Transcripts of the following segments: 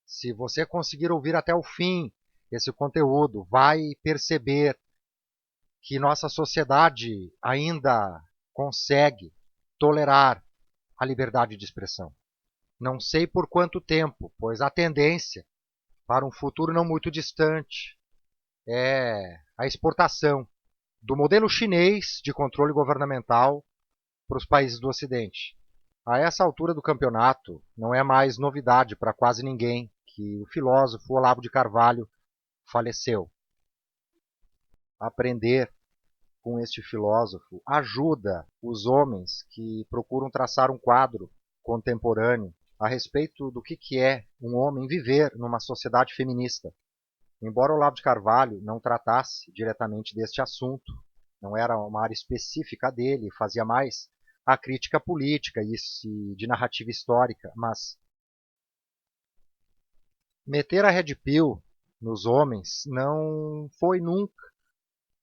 Se você conseguir ouvir até o fim esse conteúdo, vai perceber que nossa sociedade ainda consegue tolerar a liberdade de expressão. Não sei por quanto tempo, pois a tendência para um futuro não muito distante é a exportação do modelo chinês de controle governamental para os países do Ocidente. A essa altura do campeonato, não é mais novidade para quase ninguém que o filósofo Olavo de Carvalho faleceu. Aprender com este filósofo ajuda os homens que procuram traçar um quadro contemporâneo a respeito do que é um homem viver numa sociedade feminista. Embora Olavo de Carvalho não tratasse diretamente deste assunto, não era uma área específica dele, fazia mais a crítica política e de narrativa histórica, mas meter a red pill nos homens não foi nunca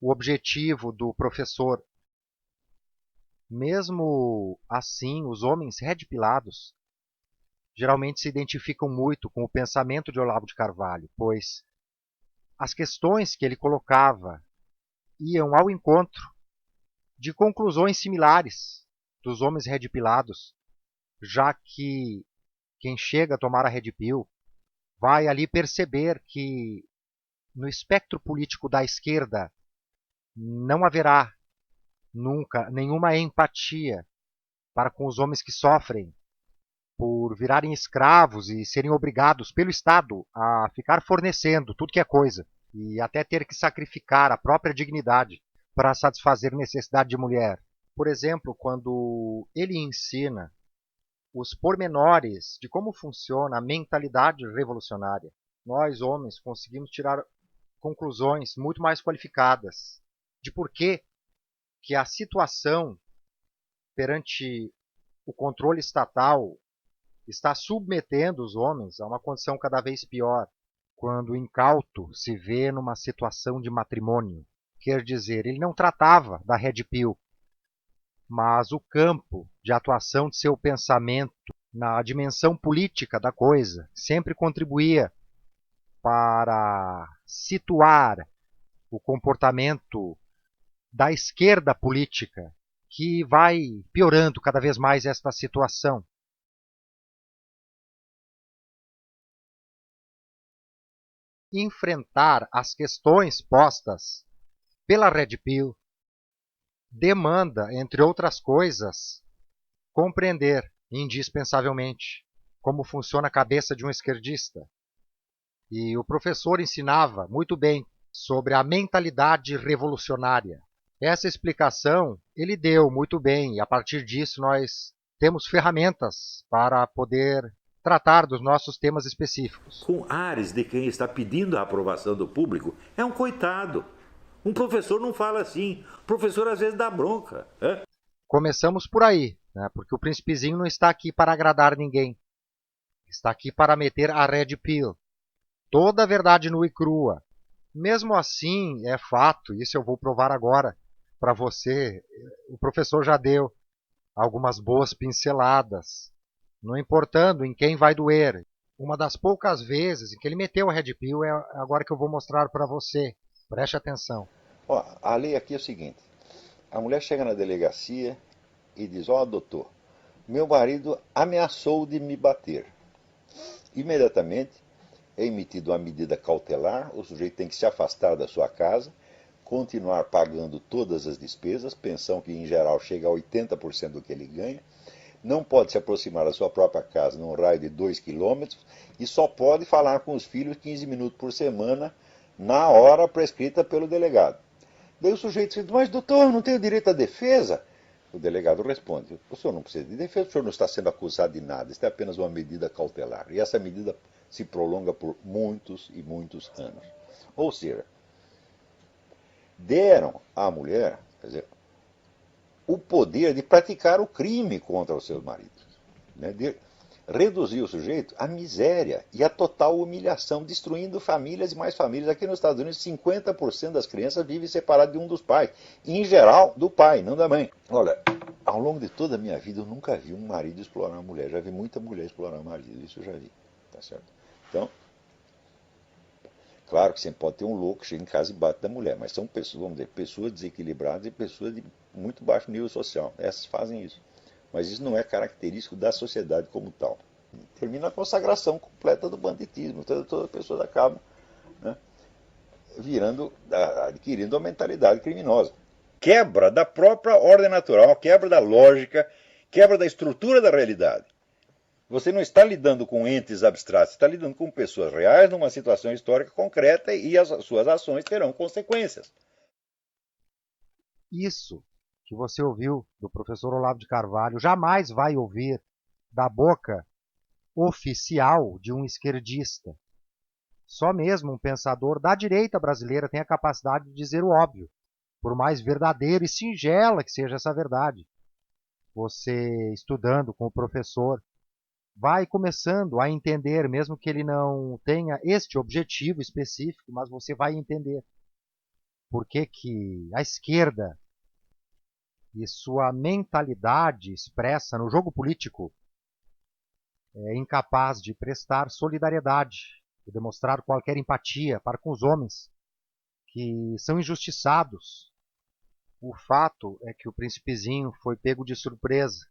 o objetivo do professor. Mesmo assim, os homens red pilados geralmente se identificam muito com o pensamento de Olavo de Carvalho, pois as questões que ele colocava iam ao encontro de conclusões similares dos homens red pilados, já que quem chega a tomar a red pill vai ali perceber que no espectro político da esquerda não haverá nunca nenhuma empatia para com os homens que sofrem por virarem escravos e serem obrigados pelo Estado a ficar fornecendo tudo que é coisa e até ter que sacrificar a própria dignidade para satisfazer necessidade de mulher. Por exemplo, quando ele ensina os pormenores de como funciona a mentalidade revolucionária, nós, homens, conseguimos tirar conclusões muito mais qualificadas de por que a situação perante o controle estatal está submetendo os homens a uma condição cada vez pior. Quando o incauto se vê numa situação de matrimônio, quer dizer, ele não tratava da red pill, mas o campo de atuação de seu pensamento na dimensão política da coisa sempre contribuía para situar o comportamento da esquerda política, que vai piorando cada vez mais esta situação. Enfrentar as questões postas pela red pill demanda, entre outras coisas, compreender indispensavelmente como funciona a cabeça de um esquerdista. E o professor ensinava muito bem sobre a mentalidade revolucionária. Essa explicação ele deu muito bem, e a partir disso nós temos ferramentas para poder tratar dos nossos temas específicos. Com ares de quem está pedindo a aprovação do público, é um coitado. Um professor não fala assim. O professor às vezes dá bronca. Começamos por aí, né? Porque o príncipezinho não está aqui para agradar ninguém. Está aqui para meter a red pill. Toda a verdade nua e crua. Mesmo assim, é fato, isso eu vou provar agora para você. O professor já deu algumas boas pinceladas, não importando em quem vai doer. Uma das poucas vezes em que ele meteu a red pill é agora que eu vou mostrar para você. Preste atenção. Ó, a lei aqui é o seguinte: a mulher chega na delegacia e diz: ó, doutor, meu marido ameaçou de me bater. Imediatamente é emitida uma medida cautelar, o sujeito tem que se afastar da sua casa, continuar pagando todas as despesas, pensão que em geral chega a 80% do que ele ganha, não pode se aproximar da sua própria casa num raio de 2 quilômetros e só pode falar com os filhos 15 minutos por semana na hora prescrita pelo delegado. Daí o sujeito diz: mas doutor, não tenho direito à defesa? O delegado responde: o senhor não precisa de defesa, o senhor não está sendo acusado de nada, isso é apenas uma medida cautelar. E essa medida se prolonga por muitos e muitos anos. Ou seja, deram à mulher, quer dizer, o poder de praticar o crime contra os seus maridos, né? De reduzir o sujeito à miséria e à total humilhação, destruindo famílias e mais famílias. Aqui nos Estados Unidos, 50% das crianças vivem separadas de um dos pais, em geral do pai, não da mãe. Olha, ao longo de toda a minha vida eu nunca vi um marido explorar uma mulher, já vi muita mulher explorar um marido, isso eu já vi, tá certo? Então, claro que sempre pode ter um louco que chega em casa e bate da mulher, mas são pessoas, vamos dizer, pessoas desequilibradas e pessoas de muito baixo nível social. Essas fazem isso. Mas isso não é característico da sociedade como tal. Termina a consagração completa do banditismo. Todas as pessoas acabam, né, adquirindo uma mentalidade criminosa. Quebra da própria ordem natural, quebra da lógica, quebra da estrutura da realidade. Você não está lidando com entes abstratos, você está lidando com pessoas reais numa situação histórica concreta e as suas ações terão consequências. Isso que você ouviu do professor Olavo de Carvalho jamais vai ouvir da boca oficial de um esquerdista. Só mesmo um pensador da direita brasileira tem a capacidade de dizer o óbvio, por mais verdadeiro e singela que seja essa verdade. Você, estudando com o professor, vai começando a entender, mesmo que ele não tenha este objetivo específico, mas você vai entender por que a esquerda e sua mentalidade expressa no jogo político é incapaz de prestar solidariedade, de demonstrar qualquer empatia para com os homens que são injustiçados. O fato é que o príncipezinho foi pego de surpresa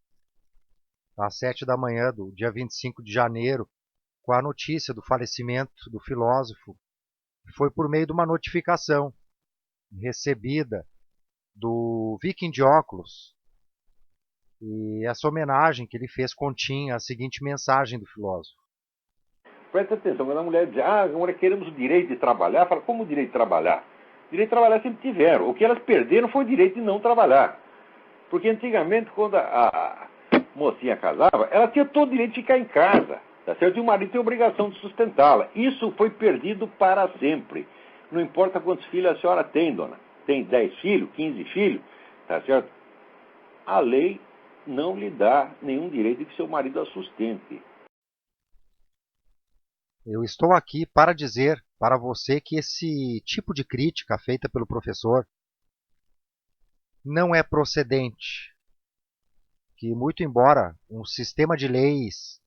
às 7 da manhã do dia 25 de janeiro, com a notícia do falecimento do filósofo. Foi por meio de uma notificação recebida do Viking de óculos. E essa homenagem que ele fez continha a seguinte mensagem do filósofo. Presta atenção, quando a mulher diz, agora queremos o direito de trabalhar, fala, como o direito de trabalhar? O direito de trabalhar sempre tiveram. O que elas perderam foi o direito de não trabalhar. Porque antigamente, quando a mocinha casava, ela tinha todo o direito de ficar em casa, tá certo? E o marido tem a obrigação de sustentá-la. Isso foi perdido para sempre. Não importa quantos filhos a senhora tem, dona. Tem 10 filhos, 15 filhos, tá certo? A lei não lhe dá nenhum direito de que seu marido a sustente. Eu estou aqui para dizer para você que esse tipo de crítica feita pelo professor não é procedente. Que, muito embora um sistema de leis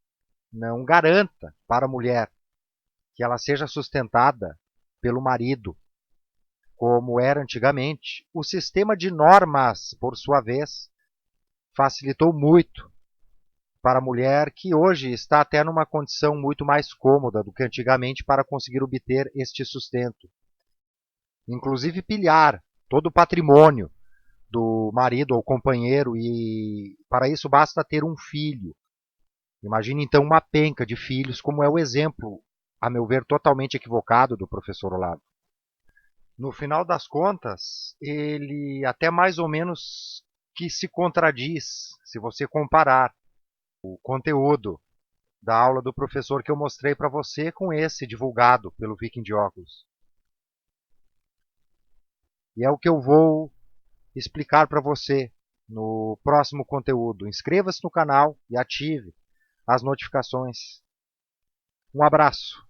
não garanta para a mulher que ela seja sustentada pelo marido, como era antigamente, o sistema de normas, por sua vez, facilitou muito para a mulher que hoje está até numa condição muito mais cômoda do que antigamente para conseguir obter este sustento. Inclusive pilhar todo o patrimônio do marido ou companheiro, e para isso basta ter um filho. Imagine então uma penca de filhos, como é o exemplo, a meu ver, totalmente equivocado do professor Olavo. No final das contas, ele até mais ou menos que se contradiz, se você comparar o conteúdo da aula do professor que eu mostrei para você com esse divulgado pelo Viking de óculos. E é o que eu vou explicar para você no próximo conteúdo. Inscreva-se no canal e ative as notificações. Um abraço.